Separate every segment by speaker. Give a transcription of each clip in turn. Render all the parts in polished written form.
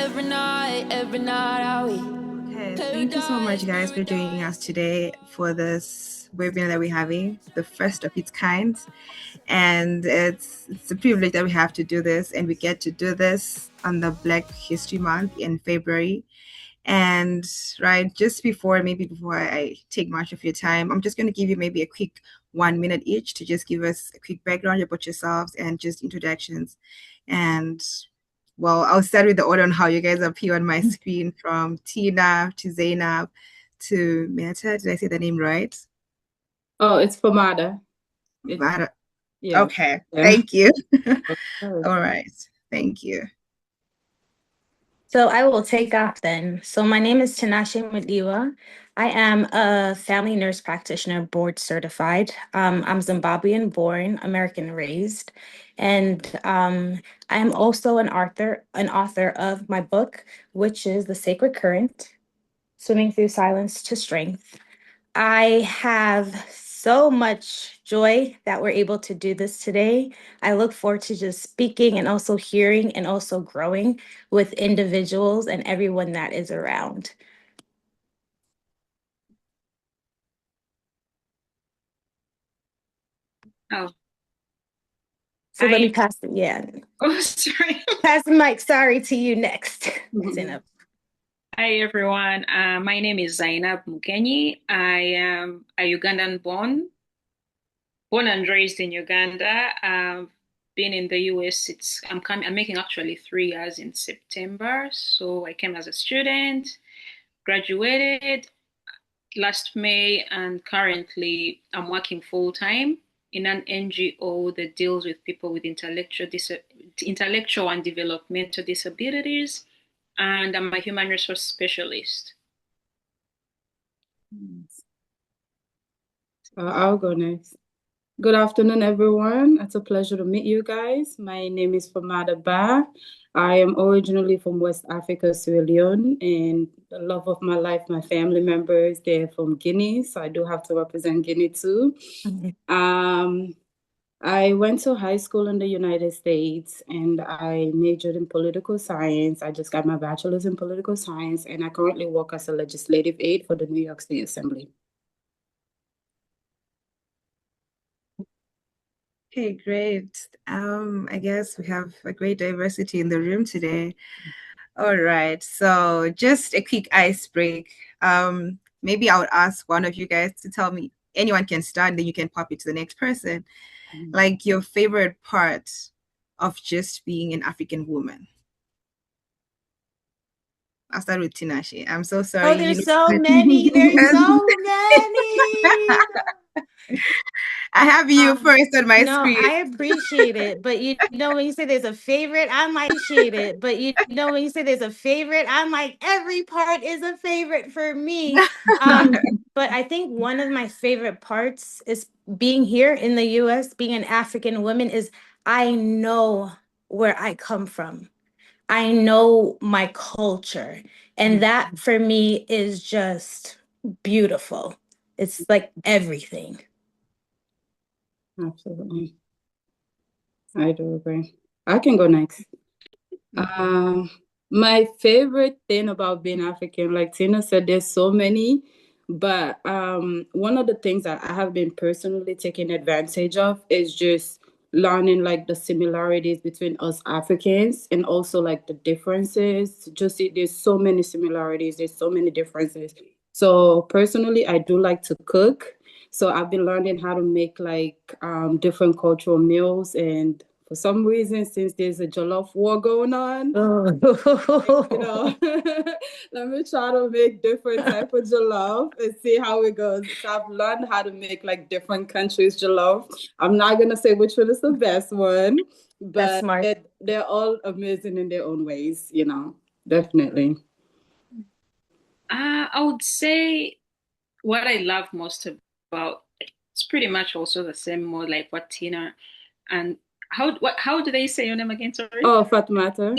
Speaker 1: every night are we?
Speaker 2: Okay, thank you so much, guys, for joining us today for this webinar that we're having, the first of its kind. And it's a privilege that we have to do this, and we get to do this on the Black History Month in February. And right, maybe before I take much of your time, I'm just going to give you maybe a quick 1 minute each to just give us a quick background about yourselves and just introductions. And well, I'll start with the order on how you guys appear on my screen, from Tina to Zainab to Meta. Did I say the name right?
Speaker 3: Oh, it's Fatmata.
Speaker 2: Mata.
Speaker 3: Yeah.
Speaker 2: Okay.
Speaker 3: Yeah.
Speaker 2: Thank you.
Speaker 3: Oh.
Speaker 2: All right. Thank you.
Speaker 4: So I will take off then. So my name is Tinashe Mudiwa. I am a family nurse practitioner, board certified. I'm Zimbabwean born, American raised, and I am also an author of my book, which is The Sacred Current: Swimming Through Silence to Strength. I have so much joy that we're able to do this today. I look forward to just speaking and also hearing and also growing with individuals and everyone that is around.
Speaker 5: Oh.
Speaker 4: So let me pass it. Yeah.
Speaker 5: Oh, sorry.
Speaker 4: Pass the mic. Sorry, to you next. Zainab.
Speaker 5: Hi, everyone. My name is Zainab Mugenyi. I am a Ugandan born and raised in Uganda. Been in the US. I'm making actually 3 years in September. So I came as a student, graduated last May, and currently I'm working full time in an NGO that deals with people with intellectual and developmental disabilities, and I'm a human resource specialist.
Speaker 3: I'll go next. Good afternoon, everyone. It's a pleasure to meet you guys. My name is Fatmata Ba. I am originally from West Africa, Sierra Leone, and the love of my life, my family members, they're from Guinea, so I do have to represent Guinea too. I went to high school in the United States and I majored in political science. I just got my bachelor's in political science, and I currently work as a legislative aide for the New York State Assembly.
Speaker 2: Okay, great. I guess we have a great diversity in the room today. All right, so just a quick ice break. Maybe I would ask one of you guys to tell me, anyone can start, and then you can pop it to the next person, like your favorite part of just being an African woman. I'll start with Tinashe. I'm so sorry.
Speaker 4: Oh, there's so many. There's so many.
Speaker 2: I have you first on my screen.
Speaker 4: I appreciate it. But you know, when you say there's a favorite, I'm like, appreciate it. But you know, when you say there's a favorite, I'm like, every part is a favorite for me. But I think one of my favorite parts is being here in the US, being an African woman, is I know where I come from. I know my culture. And that for me is just beautiful. It's like everything.
Speaker 3: Absolutely. I do agree. I can go next. My favorite thing about being African, like Tina said, there's so many, but one of the things that I have been personally taking advantage of is just learning like the similarities between us Africans and also like the differences. Just there's so many similarities, there's so many differences. So personally, I do like to cook. So I've been learning how to make like different cultural meals, and for some reason, since there's a jollof war going on, you know, let me try to make different type of jollof and see how it goes. So I've learned how to make like different countries jollof. I'm not gonna say which one is the best one, but they're all amazing in their own ways, you know, definitely.
Speaker 5: I would say what I love most about it's pretty much also the same, more like what Tina and how do they say your name again? Sorry.
Speaker 3: Oh, Fatmata.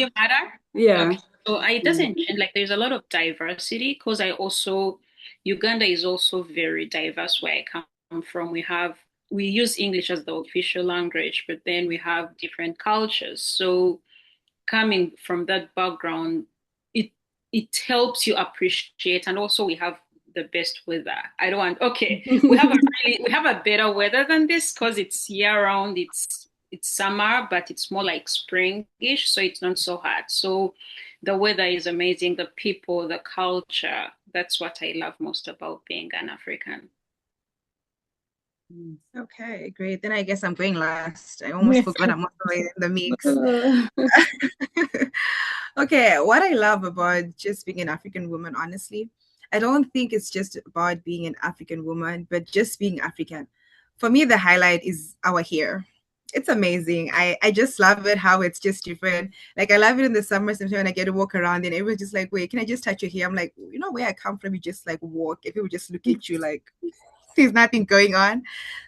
Speaker 3: Yeah.
Speaker 5: Okay. So it doesn't change. Like there's a lot of diversity because Uganda is also very diverse where I come from. We use English as the official language, but then we have different cultures. So coming from that background, it helps you appreciate. And also we have the best weather. I don't want, okay, we have a better weather than this because it's year round. It's summer, but it's more like springish, so it's not so hot. So the weather is amazing, the people, the culture. That's what I love most about being an African.
Speaker 2: Okay, great. Then I guess I'm going last. I almost forgot I'm also in the mix. Okay, what I love about just being an African woman, honestly, I don't think it's just about being an African woman, but just being African. For me, the highlight is our hair. It's amazing. I just love it how it's just different. Like I love it in the summer sometimes when I get to walk around and everyone's just like, wait, can I just touch your hair? I'm like, you know where I come from, you just like walk and people just look at you like there's nothing going on.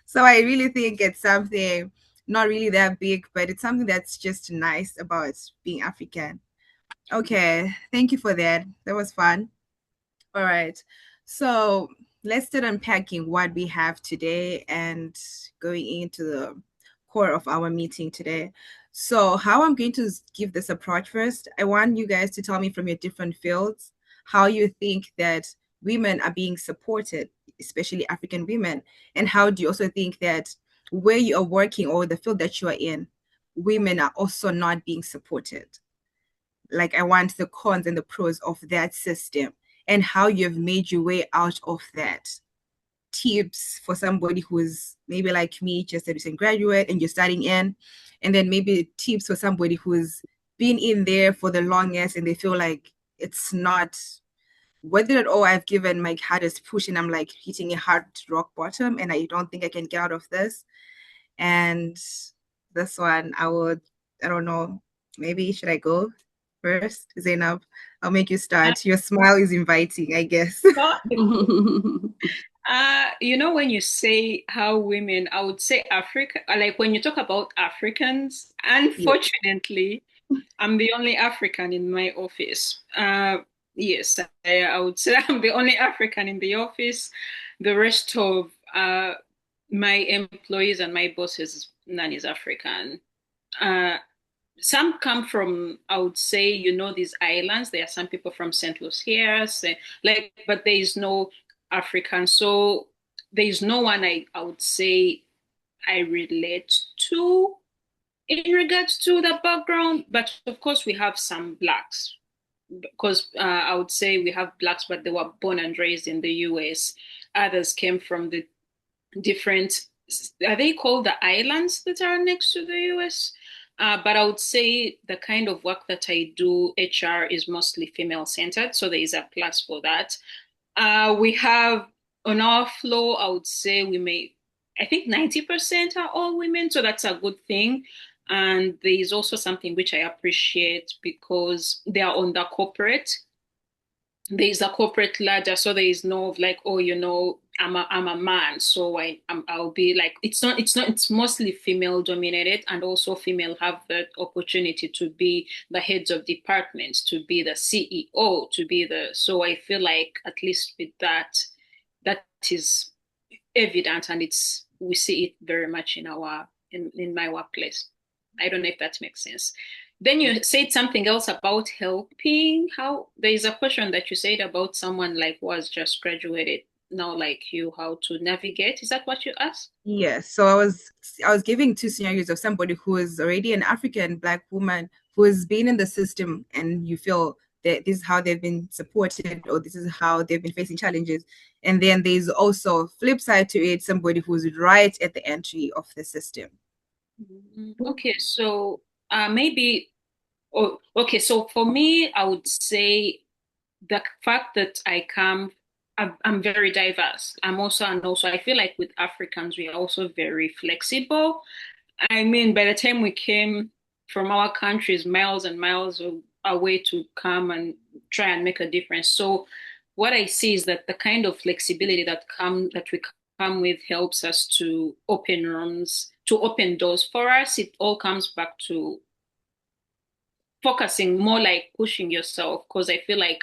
Speaker 2: So I really think it's something not really that big, but it's something that's just nice about being African. Okay, thank you for that. That was fun. All right. So let's start unpacking what we have today and going into the core of our meeting today. So, how I'm going to give this approach first, I want you guys to tell me from your different fields how you think that women are being supported, especially African women, and how do you also think that where you are working or the field that you are in, women are also not being supported. Like I want the cons and the pros of that system and how you've made your way out of that. Tips for somebody who's maybe like me, just a recent graduate and you're starting in, and then maybe tips for somebody who's been in there for the longest and they feel like it's not whether at all. I've given my hardest push and I'm like hitting a hard rock bottom and I don't think I can get out of this. And this one, I don't know, maybe should I go first? Zainab, I'll make you start. Your smile is inviting, I guess.
Speaker 5: When you say how women, I would say Africa, like when you talk about Africans, unfortunately, I'm the only African in my office. Yes, I would say I'm the only African in the office. The rest of my employees and my bosses, none is African. Some come from, I would say, these islands. There are some people from St. Lucia, but there is no African. So there is no one I would say I relate to in regards to the background. But of course, we have some blacks because I would say we have blacks, but they were born and raised in the US. Others came from the different, are they called the islands that are next to the US? But I would say the kind of work that I do, HR, is mostly female centered. So there is a plus for that. We have on our floor, I would say I think 90% are all women. So that's a good thing. And there is also something which I appreciate because they are on the corporate. There is a corporate ladder, so there is no like, oh, I'm a man, so I'll be like, it's mostly female dominated, and also female have the opportunity to be the heads of departments, to be the CEO, so I feel like at least with that is evident, and we see it very much in my workplace. I don't know if that makes sense. Then you said something else about helping. How there is a question that you said about someone like who has just graduated now, like you, how to navigate. Is that what you asked?
Speaker 2: Yes. So I was giving two scenarios of somebody who is already an African Black woman who has been in the system and you feel that this is how they've been supported or this is how they've been facing challenges. And then there's also flip side to it, somebody who's right at the entry of the system.
Speaker 5: Okay, so maybe, oh, okay, so for me, I would say the fact that I'm very diverse. And also I feel like with Africans, we are also very flexible. I mean, by the time we came from our countries, miles and miles away to come and try and make a difference. So what I see is that the kind of flexibility that we come with helps us to open rooms, to open doors for us. It all comes back to focusing more like pushing yourself, because I feel like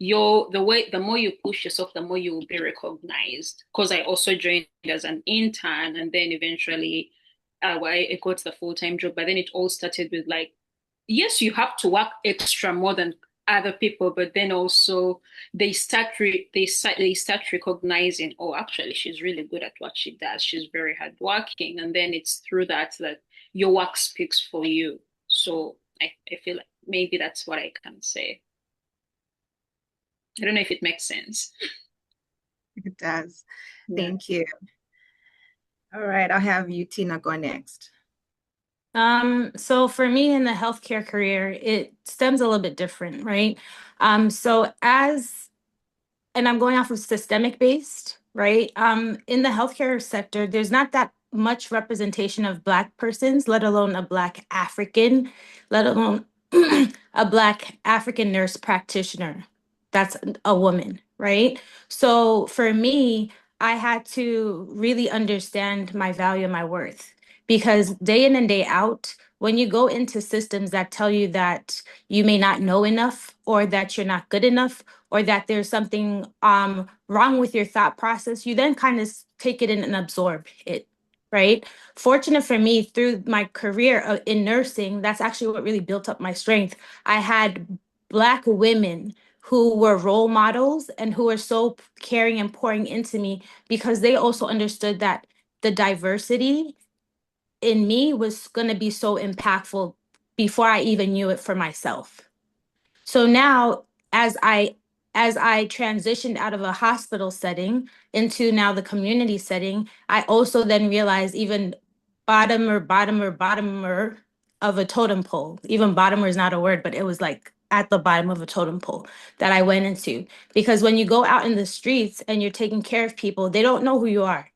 Speaker 5: the more you push yourself, the more you will be recognized. Because I also joined as an intern, and then eventually I got the full-time job. But then it all started with like, yes, you have to work extra more than other people, but then also they start recognizing, oh, actually, she's really good at what she does. She's very hardworking, and then it's through that your work speaks for you. So I feel like maybe that's what I can say. I don't know if it makes sense.
Speaker 2: It does.
Speaker 3: Yeah.
Speaker 2: Thank you. All right, I'll have you, Tina, go next.
Speaker 4: So for me in the healthcare career, it stems a little bit different, right? And I'm going off of systemic based, right? In the healthcare sector, there's not that much representation of Black persons, let alone a Black African, let alone a Black African nurse practitioner. That's a woman, right? So for me, I had to really understand my value and my worth because day in and day out, when you go into systems that tell you that you may not know enough or that you're not good enough or that there's something wrong with your thought process, you then kind of take it in and absorb it, right? Fortunate for me, through my career in nursing, that's actually what really built up my strength. I had Black women who were role models and who were so caring and pouring into me because they also understood that the diversity in me was going to be so impactful before I even knew it for myself. So now, as I as I transitioned out of a hospital setting into now the community setting, I also then realized even bottomer of a totem pole. Even bottomer is not a word, but it was like at the bottom of a totem pole that I went into. Because when you go out in the streets and you're taking care of people, they don't know who you are.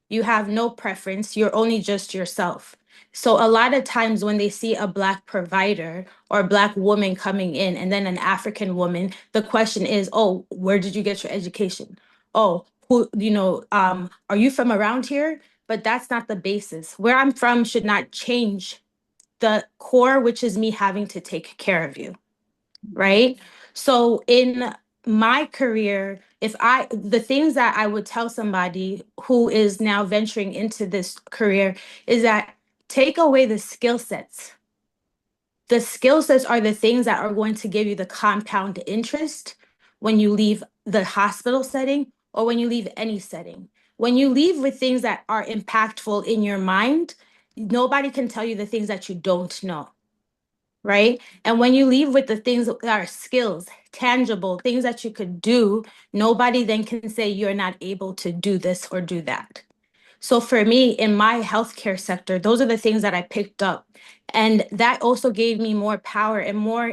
Speaker 4: You have no preference. You're only just yourself. So a lot of times when they see a Black provider or a Black woman coming in and then an African woman, the question is, oh, where did you get your education? Oh, are you from around here? But that's not the basis. Where I'm from should not change the core, which is me having to take care of you, right? So in my career, the things that I would tell somebody who is now venturing into this career is that take away the skill sets. The skill sets are the things that are going to give you the compound interest when you leave the hospital setting or when you leave any setting. When you leave with things that are impactful in your mind, nobody can tell you the things that you don't know, right? And when you leave with the things that are skills, tangible, things that you could do, nobody then can say you're not able to do this or do that. So for me, in my healthcare sector, those are the things that I picked up. And that also gave me more power and more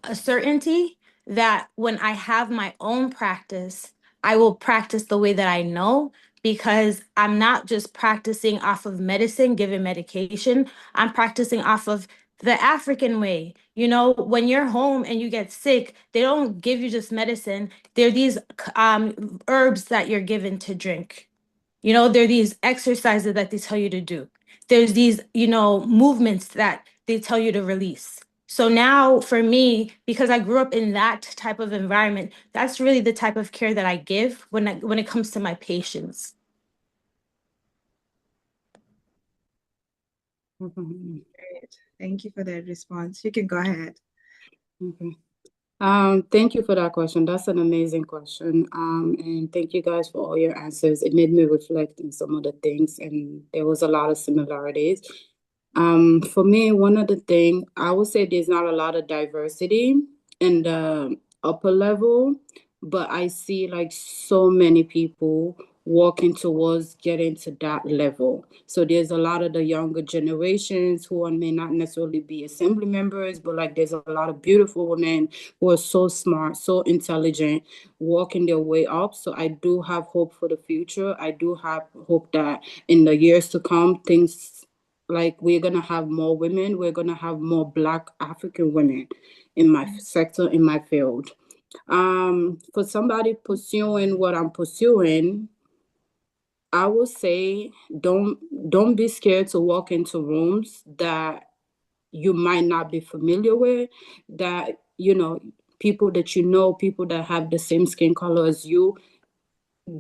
Speaker 4: a certainty that when I have my own practice, I will practice the way that I know because I'm not just practicing off of medicine, giving medication. I'm practicing off of the African way. You know, when you're home and you get sick, they don't give you just medicine. There are these herbs that you're given to drink. You know, there are these exercises that they tell you to do. There's these, movements that they tell you to release. So now for me, because I grew up in that type of environment, that's really the type of care that I give when it comes to my patients.
Speaker 2: Great. Thank you for that response. You can go ahead.
Speaker 3: Okay. Thank you for that question. That's an amazing question. And thank you guys for all your answers. It made me reflect on some of the things, and there was a lot of similarities. For me, one of the things I would say there's not a lot of diversity in the upper level, but I see like so many people walking towards getting to that level. So there's a lot of the younger generations who may not necessarily be assembly members, but like there's a lot of beautiful women who are so smart, so intelligent, walking their way up. So I do have hope for the future. I do have hope that in the years to come, things like we're going to have more women, we're going to have more Black African women in my sector, in my field. For somebody pursuing what I'm pursuing, I would say don't be scared to walk into rooms that you might not be familiar with, that people that people that have the same skin color as you.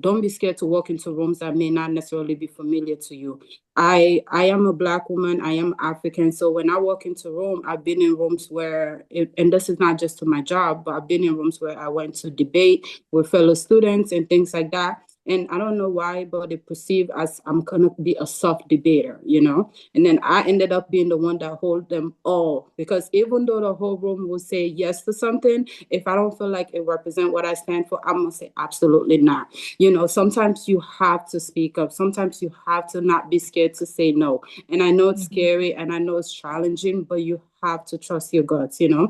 Speaker 3: don't be scared to walk into rooms that may not necessarily be familiar to you. I am a Black woman. I am African. So when I walk into a room, I've been in rooms where, and this is not just to my job, but I've been in rooms where I went to debate with fellow students and things like that. And I don't know why, but they perceive as I'm gonna be a soft debater, you know? And then I ended up being the one that hold them all, because even though the whole room will say yes to something, if I don't feel like it represents what I stand for, I'm gonna say absolutely not. You know, sometimes you have to speak up. Sometimes you have to not be scared to say no. And I know it's scary and I know it's challenging, but you have to trust your guts, you know?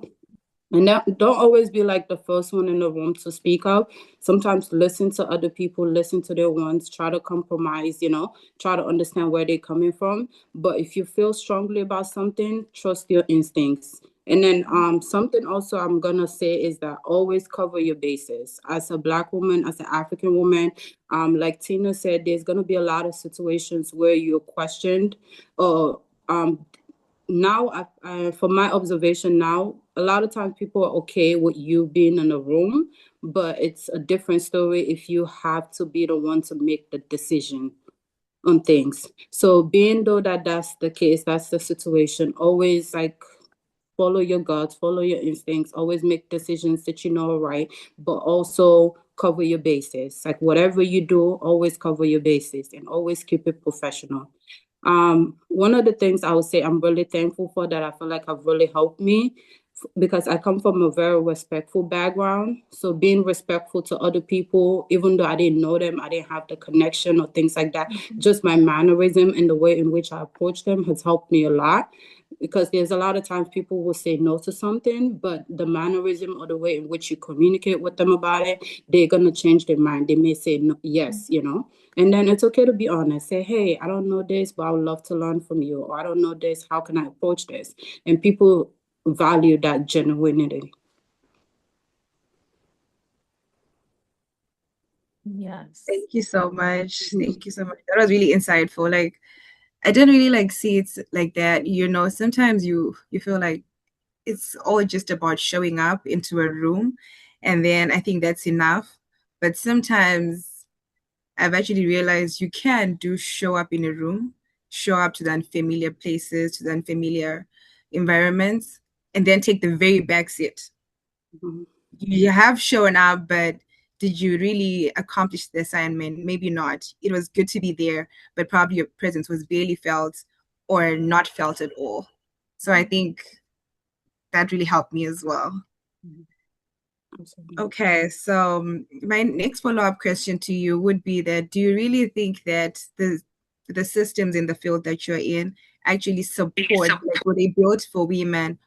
Speaker 3: And don't always be like the first one in the room to speak up. Sometimes listen to other people, listen to their wants, try to compromise, you know, try to understand where they're coming from. But if you feel strongly about something, trust your instincts. And then something also I'm gonna say is that always cover your bases. As a Black woman, as an African woman, like Tina said, there's gonna be a lot of situations where you're questioned or now, from my observation now, a lot of times people are okay with you being in a room, but it's a different story if you have to be the one to make the decision on things. So being though that that's the case, that's the situation, always like follow your guts, follow your instincts, always make decisions that you know are right, but also cover your bases. Like whatever you do, always cover your bases and always keep it professional. One of the things I would say I'm really thankful for that I feel like have really helped me because I come from a very respectful background. So being respectful to other people, even though I didn't know them, I didn't have the connection or things like that, just my mannerism and the way in which I approach them has helped me a lot. Because there's a lot of times people will say no to something, but the mannerism or the way in which you communicate with them about it, they're going to change their mind. They may say no, yes, you know. And then it's okay to be honest. Say, hey, I don't know this, but I would love to learn from you. Or I don't know this. How can I approach this? And people value that genuinity.
Speaker 4: Yes.
Speaker 2: Thank you so much. Thank you so much. That was really insightful. Like, I didn't really like see it like that. You know, sometimes you feel like it's all just about showing up into a room, and then I think that's enough. But sometimes I've actually realized you can do show up in a room, show up to the unfamiliar places, to the unfamiliar environments, and then take the very back seat.
Speaker 3: Mhm.
Speaker 2: You have shown up, but did you really accomplish the assignment? Maybe not. It was good to be there, but probably your presence was barely felt or not felt at all. So I think that really helped me as well.
Speaker 3: Absolutely.
Speaker 2: Okay, so my next follow-up question to you would be that do you really think that the systems in the field that you're in actually support, like were they built for women,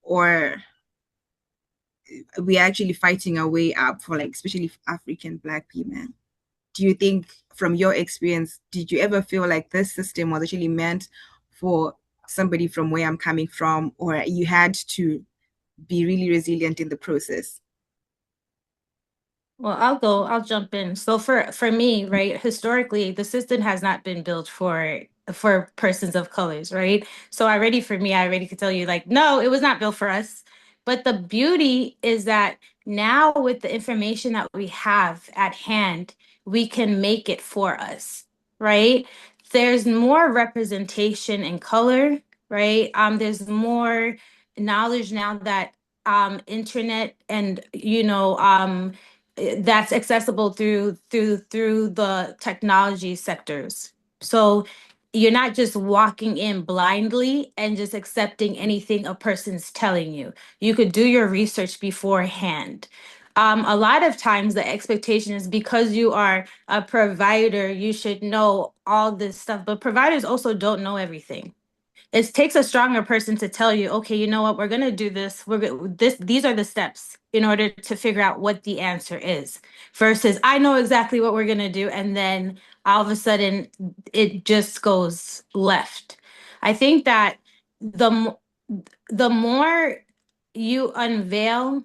Speaker 2: or we actually fighting our way up for like especially African Black women? Do you think from your experience, did you ever feel like this system was actually meant for somebody from where I'm coming from, or you had to be really resilient in the process?
Speaker 4: Well, I'll jump in. So for me, right, historically, the system has not been built for persons of colors, right? So already for me, I already could tell you like, no, it was not built for us. But the beauty is that now with the information that we have at hand, we can make it for us, right? There's more representation in color, right? There's more knowledge now that internet and that's accessible through the technology sectors. So you're not just walking in blindly and just accepting anything a person's telling you. You could do your research beforehand. A lot of times the expectation is because you are a provider, you should know all this stuff, but providers also don't know everything. It takes a stronger person to tell you, okay, you know what, we're gonna do this. These are the steps in order to figure out what the answer is. Versus, I know exactly what we're gonna do, and then all of a sudden, it just goes left. I think that the the more you unveil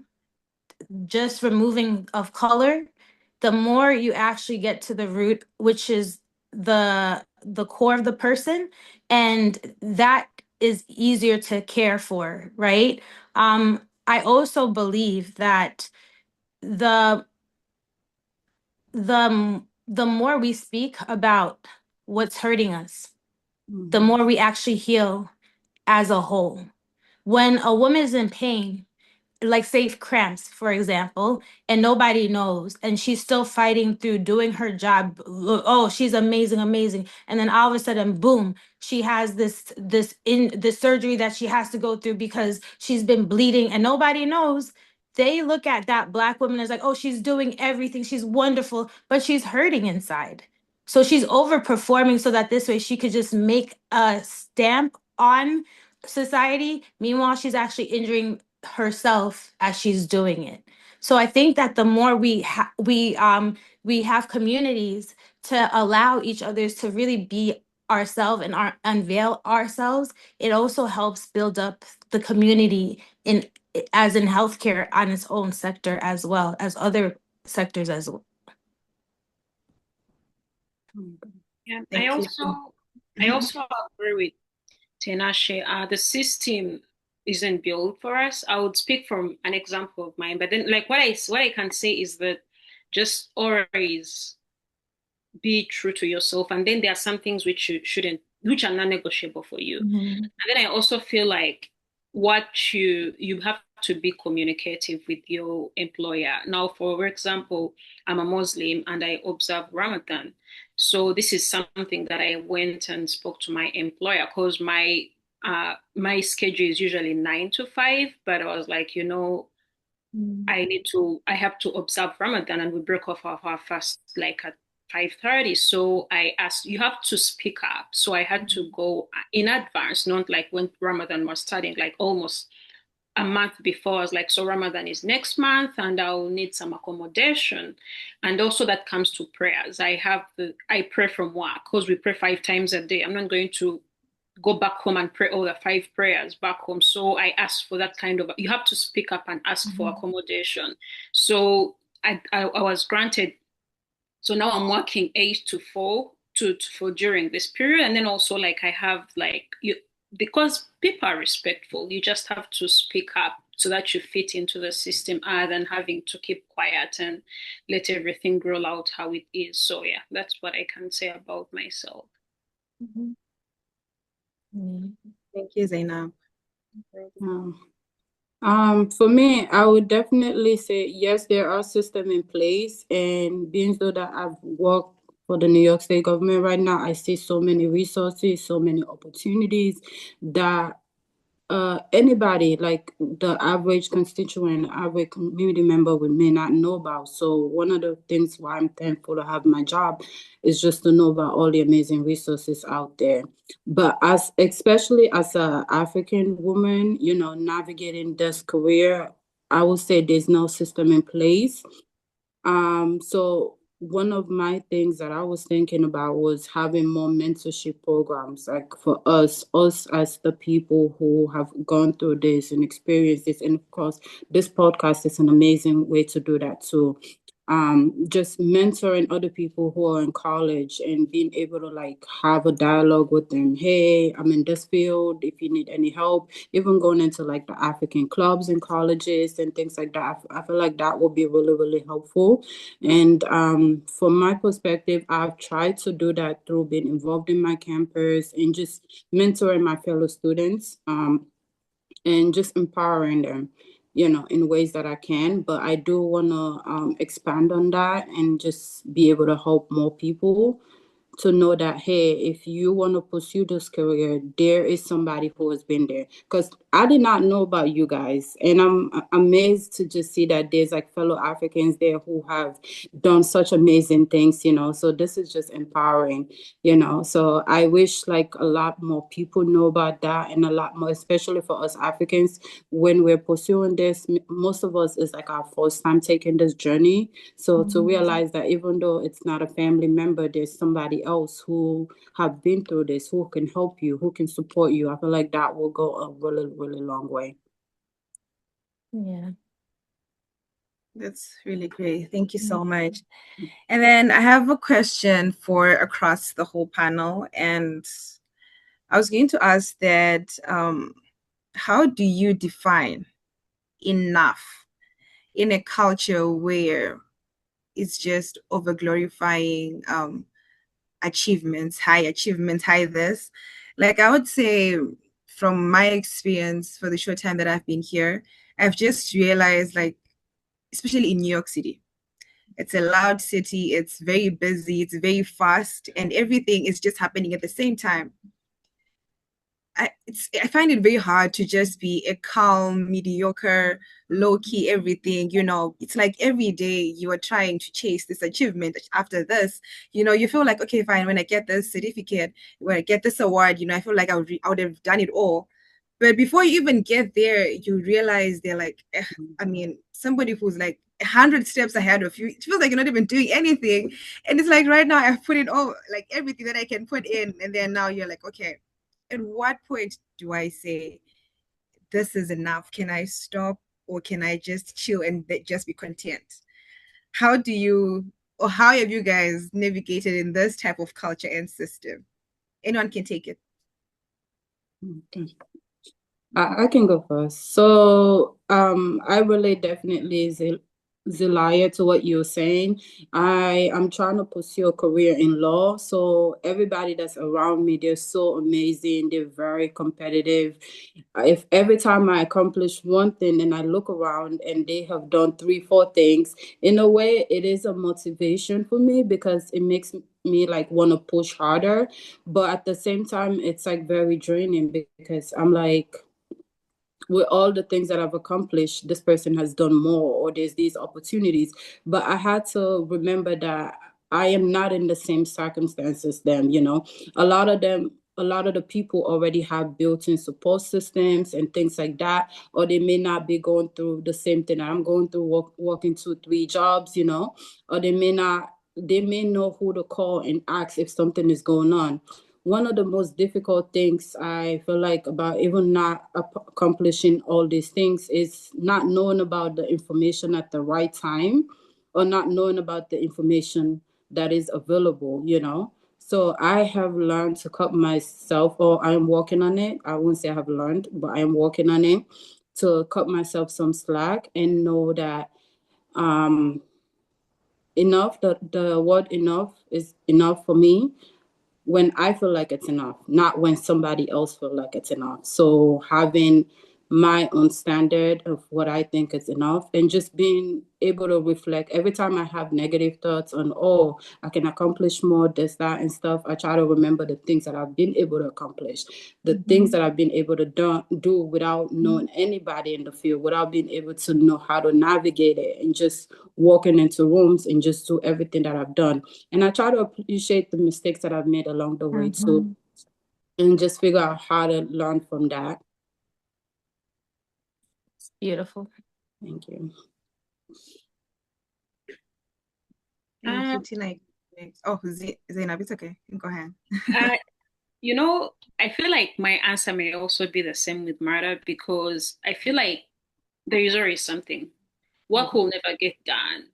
Speaker 4: just removing of color, the more you actually get to the root, which is the core of the person, and that is easier to care for, right? I also believe that the the the more we speak about what's hurting us, the more we actually heal as a whole. When a woman is in pain, like say cramps, for example, and nobody knows, and she's still fighting through doing her job. Oh, she's amazing, amazing. And then all of a sudden, boom, she has this surgery that she has to go through because she's been bleeding and nobody knows. They look at that Black woman as like, oh, she's doing everything, she's wonderful, but she's hurting inside. So she's overperforming so that this way she could just make a stamp on society. Meanwhile, she's actually injuring herself as she's doing it. So I think that the more we have communities to allow each others to really be ourselves and unveil ourselves, it also helps build up the community in as in healthcare on its own sector as well as other sectors as well.
Speaker 5: Yeah,
Speaker 2: Thank you.
Speaker 5: I also agree with Tinashe. The system isn't built for us. I would speak from an example of mine, but then like what I can say is that just always be true to yourself, and then there are some things which you shouldn't, which are non-negotiable for you. And then I also feel like what you have to be communicative with your employer. Now, for example, I'm a Muslim and I observe Ramadan. So this is something that I went and spoke to my employer because my schedule is usually 9 to 5, but I was like, I have to observe Ramadan and we break off our fast like at 5:30. So I asked, you have to speak up. So I had to go in advance, not like when Ramadan was starting, like almost a month before. I was like, so Ramadan is next month and I'll need some accommodation. And also that comes to prayers. I pray from work because we pray 5 times a day. I'm not going to go back home and pray all the 5 prayers back home. So I asked for that kind of, you have to speak up and ask for accommodation. So I was granted. So now I'm working 8 to 4 for during this period. And then also like I have like because people are respectful, you just have to speak up so that you fit into the system other than having to keep quiet and let everything roll out how it is. So yeah, that's what I can say about myself.
Speaker 2: Thank you, Zainab.
Speaker 3: For me, I would definitely say yes, there are systems in place, and being so that I've worked for the New York State government right now, I see so many resources, so many opportunities that anybody, like the average constituent, average community member, we may not know about. So one of the things why I'm thankful to have my job is just to know about all the amazing resources out there. But especially as a African woman, navigating this career, I would say there's no system in place. So one of my things that I was thinking about was having more mentorship programs, like for us as the people who have gone through this and experienced this. And of course, this podcast is an amazing way to do that too. Just mentoring other people who are in college and being able to like have a dialogue with them. Hey, I'm in this field. If you need any help, even going into like the African clubs and colleges and things like that. I feel like that will be really, really helpful. And from my perspective, I've tried to do that through being involved in my campus and just mentoring my fellow students and just empowering them, in ways that I can. But I do want to expand on that and just be able to help more people to know that, hey, if you want to pursue this career, there is somebody who has been there. Because I did not know about you guys. And I'm amazed to just see that there's like fellow Africans there who have done such amazing things, So this is just empowering, So I wish like a lot more people know about that, and a lot more, especially for us Africans, when we're pursuing this, most of us is like our first time taking this journey. So to realize that even though it's not a family member, there's somebody else who have been through this, who can help you, who can support you. I feel like that will go a really, really long way.
Speaker 4: Yeah.
Speaker 2: That's really great. Thank you so much. And then I have a question for across the whole panel. And I was going to ask that how do you define enough in a culture where is just over glorifying achievements, high this. Like I would say from my experience for the short time that I've been here, I've just realized, like, especially in New York City, it's a loud city, it's very busy, it's very fast, and everything is just happening at the same time. I find it very hard to just be a calm, mediocre, low key everything. It's like every day you are trying to chase this achievement. After this, you feel like, okay, fine. When I get this certificate, when I get this award, I feel like I would have done it all. But before you even get there, you realize they're like, I mean, somebody who's like 100 steps ahead of you, it feels like you're not even doing anything. And it's like right now I've put in all, like, everything that I can put in, and then now you're like, okay, at what point do I say this is enough? Can I stop, or can I just chill and just be content? How do you, or how have you guys navigated in this type of culture and system? Anyone can take it.
Speaker 3: I can go first. So I relate definitely Zillah to what you're saying. I am trying to pursue a career in law. So everybody that's around me, they're so amazing. They're very competitive. If every time I accomplish one thing and I look around and they have done 3, 4 things, in a way, it is a motivation for me because it makes me like want to push harder. But at the same time, it's like very draining because I'm like, with all the things that I've accomplished, this person has done more, or there's these opportunities. But I had to remember that I am not in the same circumstances them, A lot of them, a lot of the people already have built-in support systems and things like that, or they may not be going through the same thing I'm going through, working 2, 3 jobs, or they may know who to call and ask if something is going on. One of the most difficult things I feel like about even not accomplishing all these things is not knowing about the information at the right time, or not knowing about the information that is available, So I have learned to cut myself, or I am working on it. I won't say I have learned, but I am working on it to cut myself some slack and know that enough, the word enough is enough for me when I feel like it's enough, not when somebody else feel like it's enough. So having my own standard of what I think is enough, and just being able to reflect every time I have negative thoughts on, oh, I can accomplish more, this, that, and stuff. I try to remember the things that I've been able to accomplish, the things that I've been able to do without knowing anybody in the field, without being able to know how to navigate it, and just walking into rooms and just do everything that I've done. And I try to appreciate the mistakes that I've made along the way too, and just figure out how to learn from that.
Speaker 4: It's beautiful.
Speaker 3: Thank you.
Speaker 2: Thank you, Tina. Oh, Zainab, it's okay. Go ahead.
Speaker 5: I feel like my answer may also be the same with Marta, because I feel like there is always something. Work will never get done.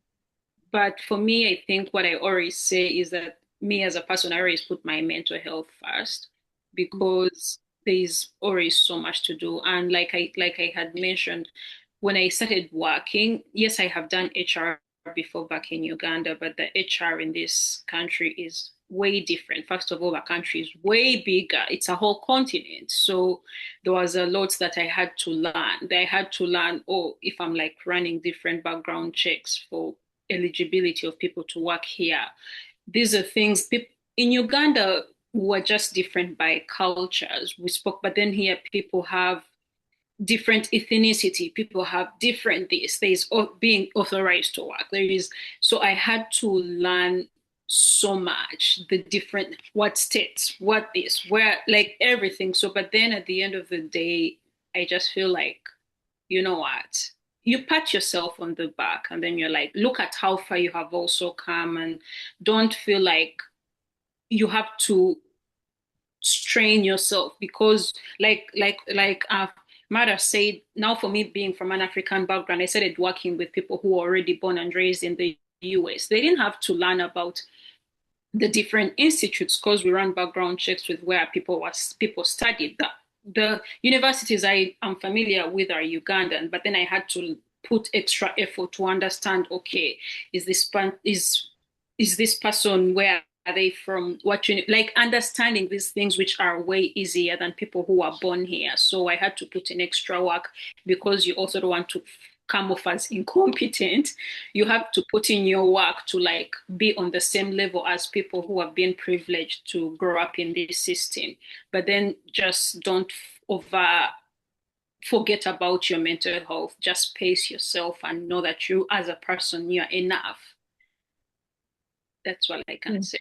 Speaker 5: But for me, I think what I always say is that me as a person, I always put my mental health first, because there's always so much to do. And like I had mentioned, when I started working, yes, I have done HR before back in Uganda, but the HR in this country is way different. First of all, our country is way bigger. It's a whole continent. So there was a lot that I had to learn. I had to learn, oh, if I'm like running different background checks for eligibility of people to work here. These are things people in Uganda were just different by cultures. We spoke, but then here people have different ethnicity. People have different this. There's being authorized to work. There is, so I had to learn so much, the different, what states, what this, where, like everything. So, but then at the end of the day, I just feel like, you know what? You pat yourself on the back, and then you're like, look at how far you have also come, and don't feel like you have to strain yourself, because Mara said, now for me being from an African background, I started working with people who were already born and raised in the US. They didn't have to learn about the different institutes, because we run background checks with where people studied. The universities I am familiar with are Ugandan, but then I had to put extra effort to understand, okay, is this person, where are they from, what like understanding these things, which are way easier than people who are born here. So I had to put in extra work, because you also don't want to come off as incompetent. You have to put in your work to like be on the same level as people who have been privileged to grow up in this system. But then just don't over forget about your mental health. Just pace yourself and know that you as a person, you're enough. That's what I can say.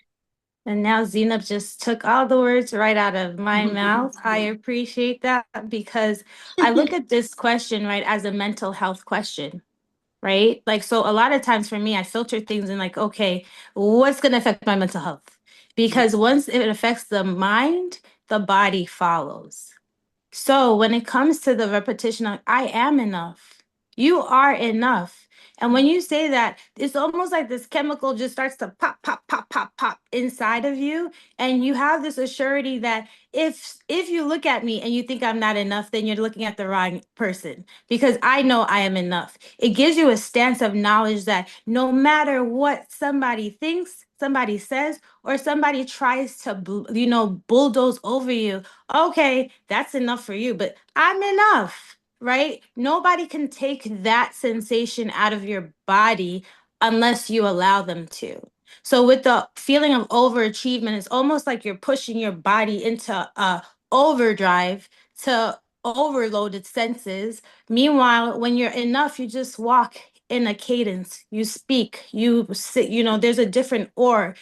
Speaker 4: And now Zainab just took all the words right out of my mouth. I appreciate that, because I look at this question, right, as a mental health question, right? Like, so a lot of times for me, I filter things and like, okay, what's going to affect my mental health? Because once it affects the mind, the body follows. So when it comes to the repetition of I am enough, you are enough. And when you say that, it's almost like this chemical just starts to pop, pop, pop, pop, pop inside of you. And you have this assurity that if you look at me and you think I'm not enough, then you're looking at the wrong person, because I know I am enough. It gives you a stance of knowledge that no matter what somebody thinks, somebody says, or somebody tries to, bulldoze over you, okay, that's enough for you, but I'm enough, right? Nobody can take that sensation out of your body unless you allow them to. So with the feeling of overachievement, it's almost like you're pushing your body into a overdrive to overload its senses. Meanwhile, when you're enough, you just walk in a cadence. You speak, you sit, there's a different aura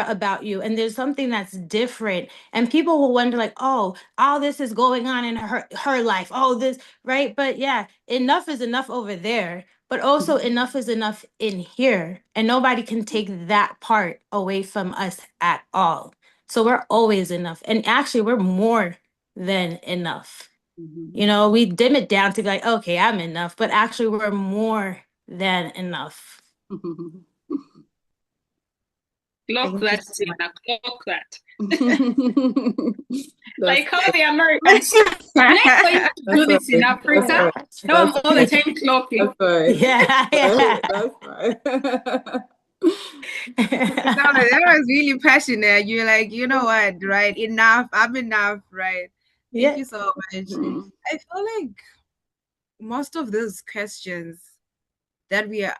Speaker 4: about you, and there's something that's different. And people will wonder, like, oh, all this is going on in her life. Oh, this, right? But yeah, enough is enough over there, but also enough is enough in here. And nobody can take that part away from us at all. So we're always enough. And actually, we're more than enough. We dim it down to be like, okay, I'm enough. But actually, we're more than enough.
Speaker 5: Clock
Speaker 2: Thank you
Speaker 5: that,
Speaker 2: so much.
Speaker 5: Tina. Clock that. Like how the Americans. When I going to do this in Africa, now I'm all the time clocking.
Speaker 4: Yeah,
Speaker 3: That's fine.
Speaker 2: No, that was really passionate. You're like, you know what, right? Enough. I'm enough, right? Thank you so much. I feel like most of those questions that we are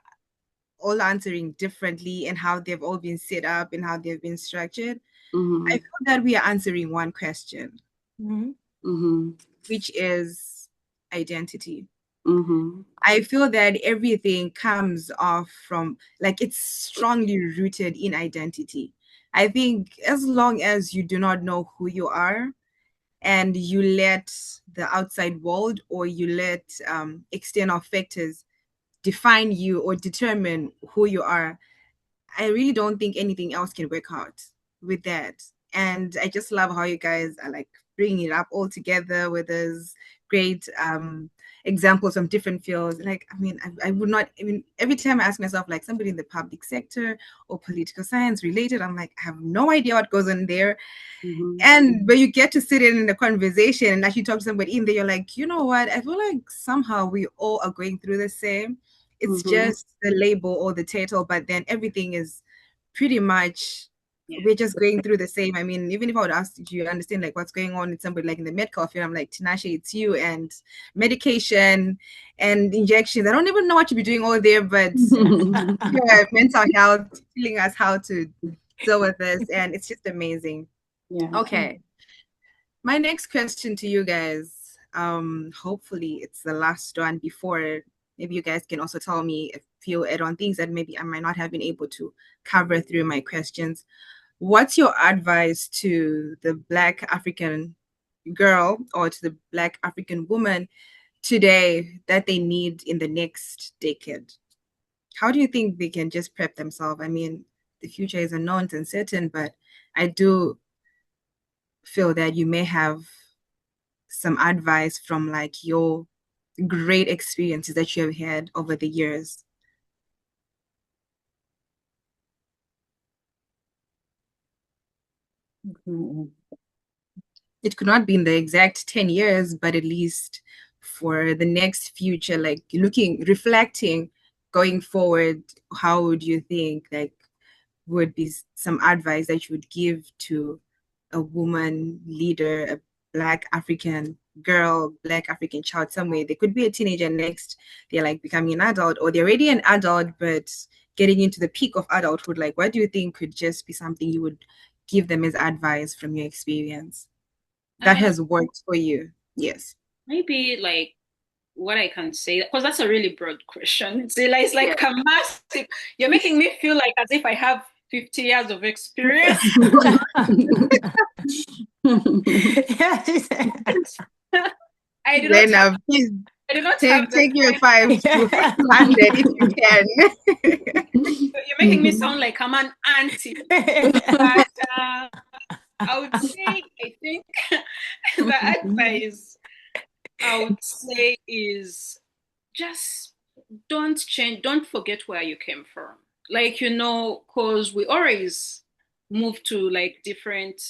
Speaker 2: all answering differently, and how they've all been set up and how they've been structured, I feel that we are answering one question, which is identity. I feel that everything comes off from, like, it's strongly rooted in identity. I think as long as you do not know who you are, and you let the outside world, or you let external factors define you or determine who you are, I really don't think anything else can work out with that. And I just love how you guys are like bringing it up all together with those great examples from different fields. Like, I mean, I would not, I mean, every time I ask myself, like somebody in the public sector or political science related, I'm like, I have no idea what goes on there. And when you get to sit in a conversation and actually talk to somebody in there, you're like, you know what? I feel like somehow we all are going through the same. It's just the label or the title, but then everything is pretty much, we're just going through the same. I mean, even if I would ask, do you understand like what's going on with somebody like in the medical field? I'm like, Tinashe, it's you, and medication and injections. I don't even know what you'd be doing all there, but yeah, mental health, telling us how to deal with this, and it's just amazing. Okay. My next question to you guys, hopefully it's the last one before maybe you guys can also tell me if you add on things that maybe I might not have been able to cover through my questions. What's your advice to the Black African girl or to the Black African woman today that they need in the next decade? How do you think they can just prep themselves? I mean, the future is unknown and uncertain, but I do feel that you may have some advice from like your great experiences that you have had over the years. It could not be in the exact 10 years, but at least for the next future, like reflecting, going forward, how would you think, like, would be some advice that you would give to a woman leader, a Black African girl, Black African child somewhere? They could be a teenager next, they're like becoming an adult, or they're already an adult, but getting into the peak of adulthood. Like, what do you think could just be something you would give them as advice from your experience that has worked for you? Yes.
Speaker 5: Maybe like what I can say, because that's a really broad question. Zillah, it's like a massive, you're making me feel like as if I have 50 years of experience. I do not
Speaker 2: Zainab, please
Speaker 5: I do not have
Speaker 2: take your 5 to 100 if you can.
Speaker 5: You're making me sound like I'm an auntie. But I would say, I think the advice I would say is just don't forget where you came from. Like, because we always move to like different,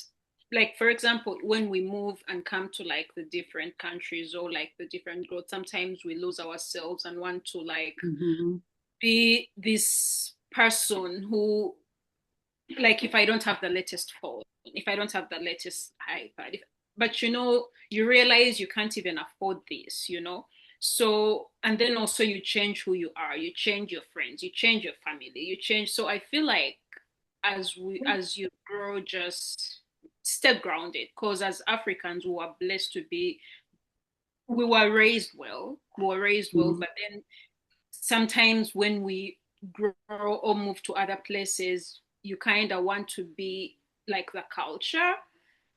Speaker 5: like for example, when we move and come to like the different countries or like the different growth, sometimes we lose ourselves and want to like be this person who, like, if I don't have the latest phone, if I don't have the latest iPad, but you realize you can't even afford this. So, and then also you change who you are, you change your friends, you change your family, you change. So I feel like as you grow, just stay grounded, because as Africans, we were raised well, but then sometimes when we grow or move to other places, you kind of want to be like the culture.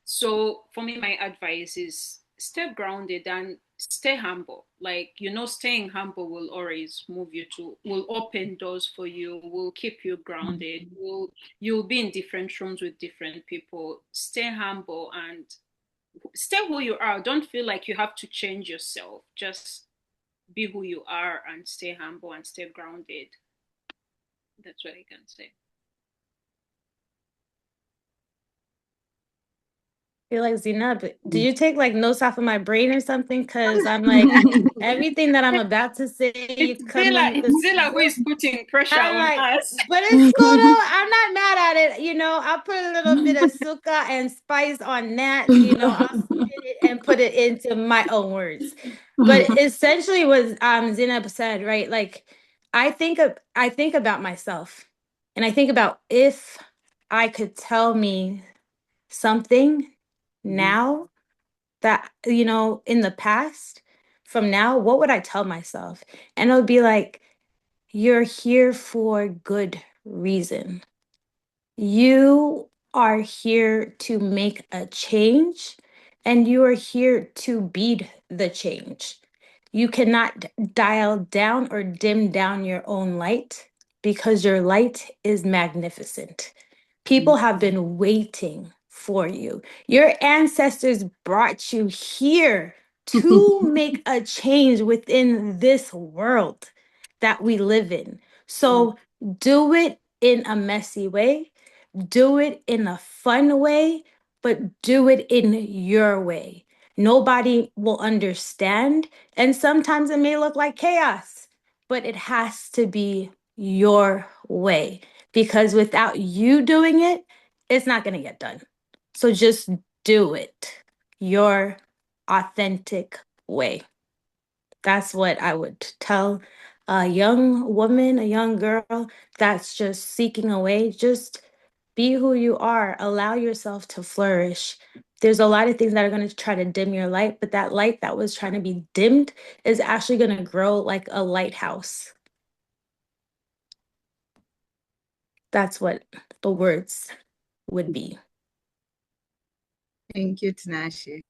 Speaker 5: So for me, my advice is stay grounded and stay humble. Like, staying humble will always will open doors for you, will keep you grounded. You'll be in different rooms with different people. Stay humble and stay who you are. Don't feel like you have to change yourself. Just be who you are and stay humble and stay grounded. That's what I can say.
Speaker 4: Feel like Zainab, do you take like notes off of my brain or something? Because I'm like, everything that I'm about to say,
Speaker 5: it's Zillah who is putting pressure on us.
Speaker 4: But it's cool though. I'm not mad at it. I'll put a little bit of suka and spice on that. I'll spin it and put it into my own words. But essentially, what Zainab said, right? Like, I think about myself, and I think about if I could tell me something now that in the past, from now, what would I tell myself? And it would be like, you're here for good reason. You are here to make a change, and you are here to be the change. You cannot dial down or dim down your own light, because your light is magnificent. People have been waiting for you. Your ancestors brought you here to make a change within this world that we live in. So do it in a messy way, do it in a fun way, but do it in your way. Nobody will understand. And sometimes it may look like chaos, but it has to be your way, because without you doing it, it's not going to get done. So just do it your authentic way. That's what I would tell a young woman, a young girl that's just seeking a way. Just be who you are. Allow yourself to flourish. There's a lot of things that are going to try to dim your light, but that light that was trying to be dimmed is actually going to grow like a lighthouse. That's what the words would be.
Speaker 2: Thank you, Tinashe.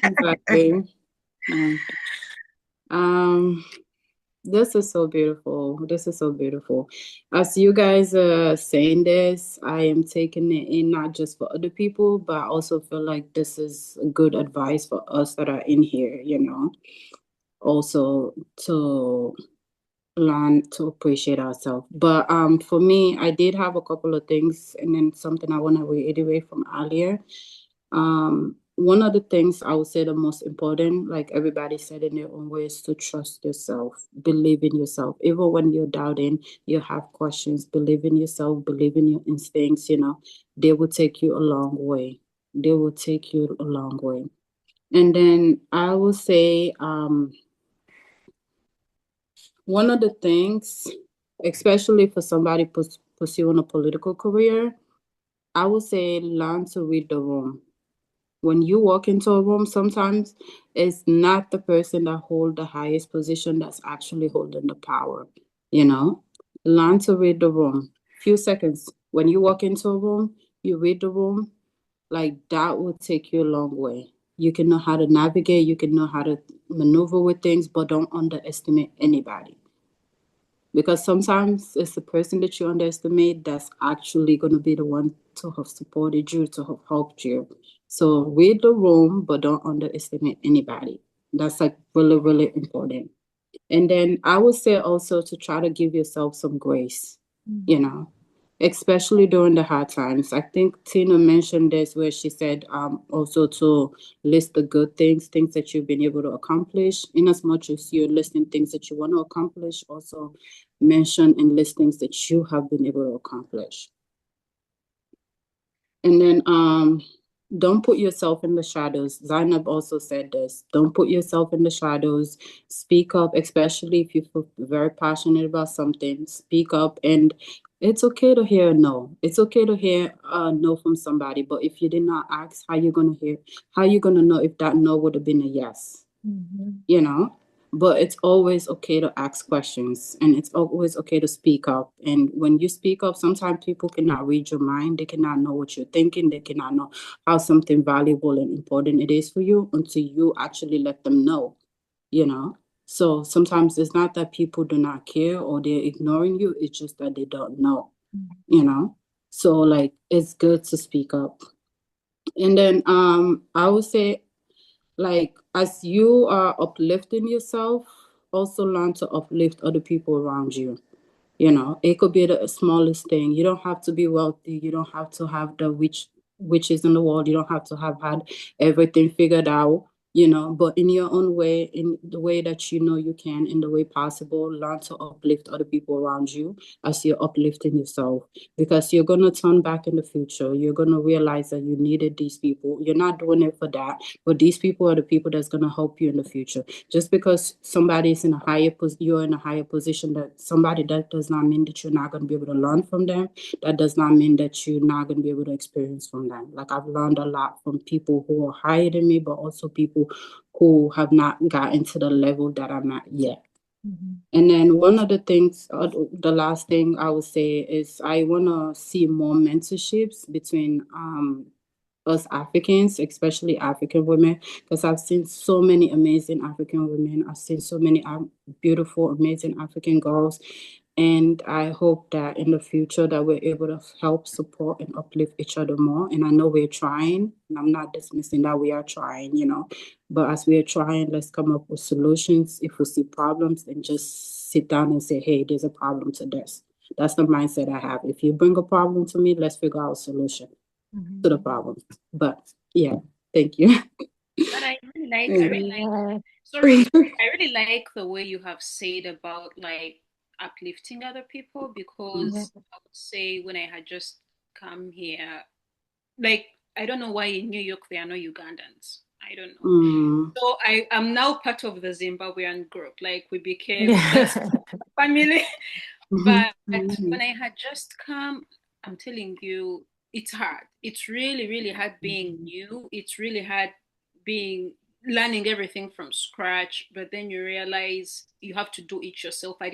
Speaker 3: Exactly. This is so beautiful. This is so beautiful. As you guys are saying this, I am taking it in not just for other people, but I also feel like this is good advice for us that are in here, also to learn to appreciate ourselves. But for me, I did have a couple of things, and then something I want to reiterate from earlier. one of the things I would say the most important, like everybody said in their own way, is to trust yourself, believe in yourself. Even when you're doubting, you have questions, believe in yourself, believe in your instincts, they will take you a long way. They will take you a long way. And then I will say, one of the things, especially for somebody pursuing a political career, I would say learn to read the room. When you walk into a room, sometimes it's not the person that hold the highest position that's actually holding the power. Learn to read the room. Few seconds. When you walk into a room, you read the room, like that will take you a long way. You can know how to navigate, you can know how to maneuver with things, but don't underestimate anybody. Because sometimes it's the person that you underestimate that's actually going to be the one to have supported you, to have helped you. So read the room, but don't underestimate anybody. That's like really, really important. And then I would say also to try to give yourself some grace, especially during the hard times. I think Tina mentioned this where she said also to list the good things that you've been able to accomplish. In as much as you're listing things that you want to accomplish, also mention and list things that you have been able to accomplish. And then don't put yourself in the shadows. Zainab also said this. Don't put yourself in the shadows. Speak up, especially if you feel very passionate about something. Speak up, and it's okay to hear a no. It's okay to hear a no from somebody. But if you did not ask, how you gonna hear? How you gonna know if that no would have been a yes? But it's always okay to ask questions, and it's always okay to speak up. And when you speak up, sometimes people cannot read your mind. They cannot know what you're thinking. They cannot know how something valuable and important it is for you until you actually let them know, So sometimes it's not that people do not care or they're ignoring you. It's just that they don't know, So like, it's good to speak up. And then I would say, like, as you are uplifting yourself, also learn to uplift other people around you. It could be the smallest thing. You don't have to be wealthy. You don't have to have the witches in the world. You don't have to have had everything figured out, but in your own way, in the way that you can, in the way possible, learn to uplift other people around you as you're uplifting yourself. Because you're going to turn back in the future. You're going to realize that you needed these people. You're not doing it for that, but these people are the people that's going to help you in the future. Just because somebody's in a higher you're in a higher position, that somebody, that does not mean that you're not going to be able to learn from them. That does not mean that you're not going to be able to experience from them. Like, I've learned a lot from people who are higher than me, but also people who have not gotten to the level that I'm at yet. And then one of the things, the last thing I would say is I want to see more mentorships between us Africans, especially African women, because I've seen so many amazing African women. I've seen so many beautiful, amazing African girls. And I hope that in the future that we're able to help, support, and uplift each other more. And I know we're trying, and I'm not dismissing that we are trying, but as we are trying, let's come up with solutions. If we see problems, then just sit down and say, hey, there's a problem to this. That's the mindset I have. If you bring a problem to me, let's figure out a solution to the problem. But yeah, thank you.
Speaker 5: But I really like, sorry, I really like the way you have said about like uplifting other people, because I would say when I had just come here, like, I don't know why in New York there are no Ugandans. I don't know. So I am now part of the Zimbabwean group. Like, we became that's family. But when I had just come, I'm telling you, it's hard. It's really, really hard being new. It's really hard being learning everything from scratch. But then you realize you have to do it yourself. I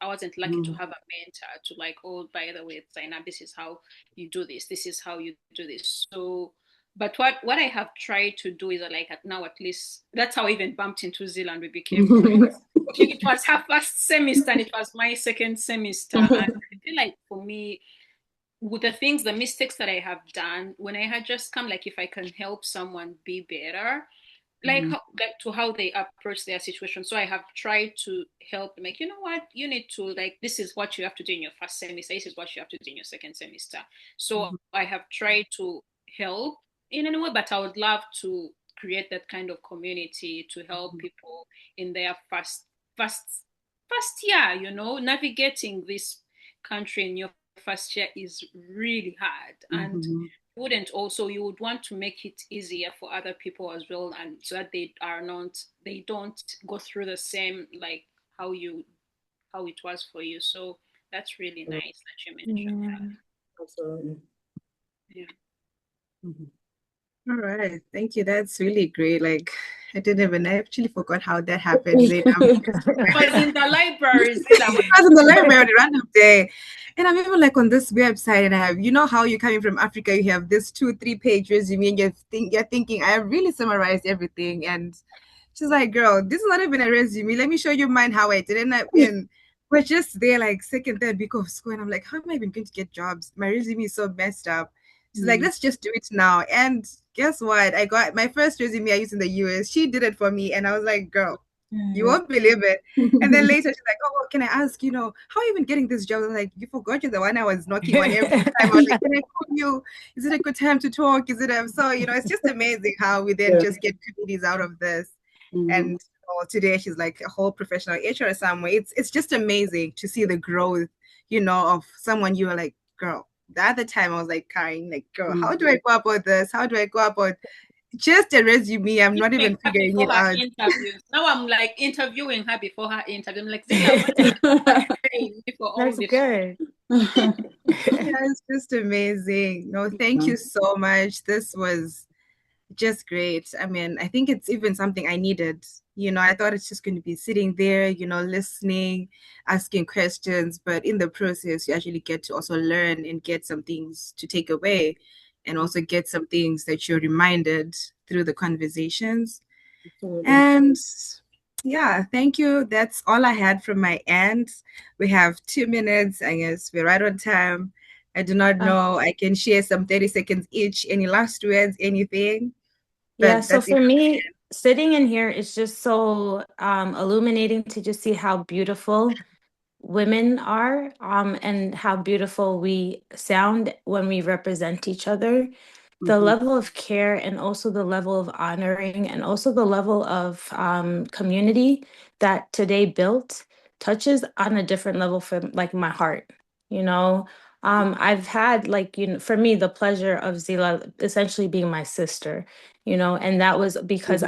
Speaker 5: wasn't lucky to have a mentor to like, oh, by the way, Zainab, this is how you do this. This is how you do this. So, but what I have tried to do is like now at least that's how I even bumped into Zillah and we became friends. It was her first semester and it was my second semester. And I feel like for me, with the mistakes that I have done, when I had just come, like, if I can help someone be better, like to how they approach their situation. So I have tried to help them, like, you know what, you need to, like, this is what you have to do in your first semester, this is what you have to do in your second semester. So I have tried to help in any way, but I would love to create that kind of community to help people in their first first year. Navigating this country in your first year is really hard, and you would want to make it easier for other people as well, and so that they don't go through the same, like how it was for you. So that's really nice that you mentioned that.
Speaker 3: Absolutely.
Speaker 5: Yeah.
Speaker 2: All right, thank you. That's really great. Like, I actually forgot how that happened, Zainab.
Speaker 5: Was in the library, Zillah.
Speaker 2: I was in the library on a random day. And I'm even like on this website, and I have, how you're coming from Africa, you have this 2-3 page resume, and you're thinking, I have really summarized everything. And she's like, girl, this is not even a resume. Let me show you mine how I did. And we're just there like second, third week of school. And I'm like, how am I even going to get jobs? My resume is so messed up. She's like, let's just do it now. And guess what? I got my first resume I used in the US. She did it for me. And I was like, girl, you won't believe it. And then later she's like, oh, well, can I ask, how are you even getting this job? I was like, you forgot you're the one I was knocking on every time. I was like, can I call you? Is it a good time to talk? Is it so, it's just amazing how we then just get communities out of this. And today she's like a whole professional HR somewhere. It's just amazing to see the growth, of someone you are like, girl. The other time I was like crying, like, girl, how do I go about this? How do I go about just a resume? I'm not even figuring it out.
Speaker 5: Interviews. Now I'm like interviewing her before her interview. I'm like, Zillah, what are you paying me for all
Speaker 4: That's
Speaker 5: this?
Speaker 4: good.
Speaker 2: Yeah, it's just amazing. No, thank you so much. This was just great. I mean, I think it's even something I needed. I thought it's just going to be sitting there, listening, asking questions, but in the process, you actually get to also learn and get some things to take away, and also get some things that you're reminded through the conversations. And yeah, thank you. That's all I had from my end. We have 2 minutes. I guess we're right on time. I do not know. I can share some 30 seconds each. Any last words, anything?
Speaker 4: Yeah,
Speaker 2: But
Speaker 4: so
Speaker 2: that's it.
Speaker 4: for me, sitting in here is just so illuminating to just see how beautiful women are, and how beautiful we sound when we represent each other. The level of care, and also the level of honoring, and also the level of community that today built touches on a different level from like my heart. I've had, like, for me, the pleasure of Zillah essentially being my sister, and that was because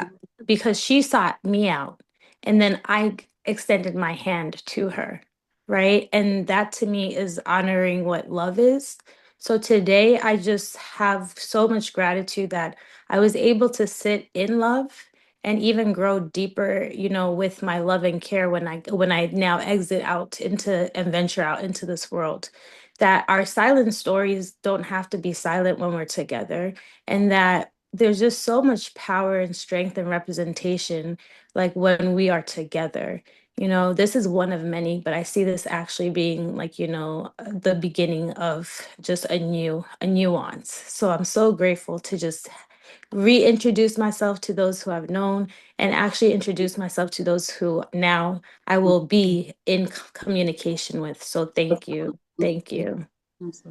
Speaker 4: she sought me out, and then I extended my hand to her, right? And that to me is honoring what love is. So today I just have so much gratitude that I was able to sit in love and even grow deeper, with my love and care when I now exit out into and venture out into this world. That our silent stories don't have to be silent when we're together, and that there's just so much power and strength and representation, like when we are together. This is one of many, but I see this actually being like, the beginning of just a nuance. So I'm so grateful to just reintroduce myself to those who I've known, and actually introduce myself to those who now I will be in communication with. So thank you. Thank you.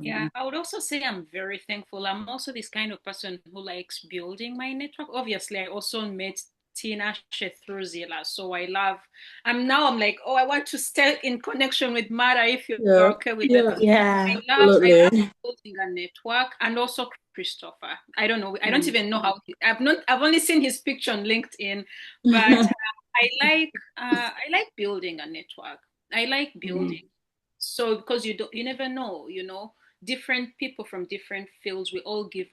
Speaker 5: Yeah, I would also say I'm very thankful. I'm also this kind of person who likes building my network. Obviously, I also met Tinashe through Zillah. So I'm like, oh, I want to stay in connection with Mara if you're okay with that.
Speaker 4: Yeah.
Speaker 5: I love building a network, and also Christopher. I don't know. I don't even know I've only seen his picture on LinkedIn, but I like building a network. I like building. So because you never know, different people from different fields, we all give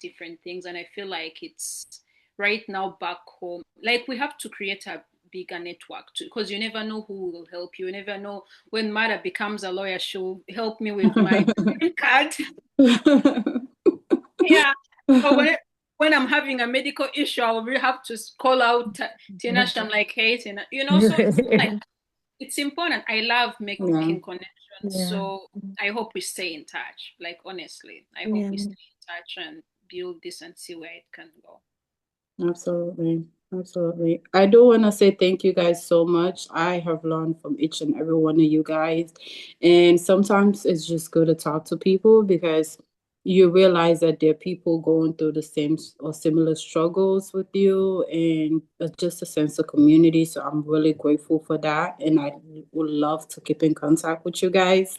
Speaker 5: different things, and I feel like it's right now back home, like we have to create a bigger network too, because you never know who will help you. You never know when Mara becomes a lawyer, she'll help me with my card. Yeah. Or when I'm having a medical issue, I will have to call out Tinashe. I'm like, hey, Tina, so like it's important. I love making connections. So I hope we stay in touch. Like, honestly, I hope we stay in touch and build this and see where it can go.
Speaker 3: Absolutely. Absolutely. I do want to say thank you guys so much. I have learned from each and every one of you guys. And sometimes it's just good to talk to people, because you realize that there are people going through the same or similar struggles with you, and just a sense of community. So I'm really grateful for that. And I would love to keep in contact with you guys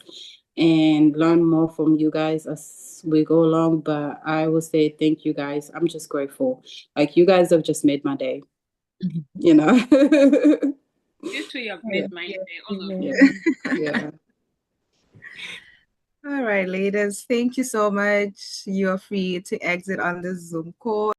Speaker 3: and learn more from you guys as we go along. But I will say thank you guys. I'm just grateful. Like, you guys have just made my day, you know?
Speaker 5: You two have made my day, all of you.
Speaker 3: Yeah.
Speaker 2: All right, ladies, thank you so much. You are free to exit on this Zoom call.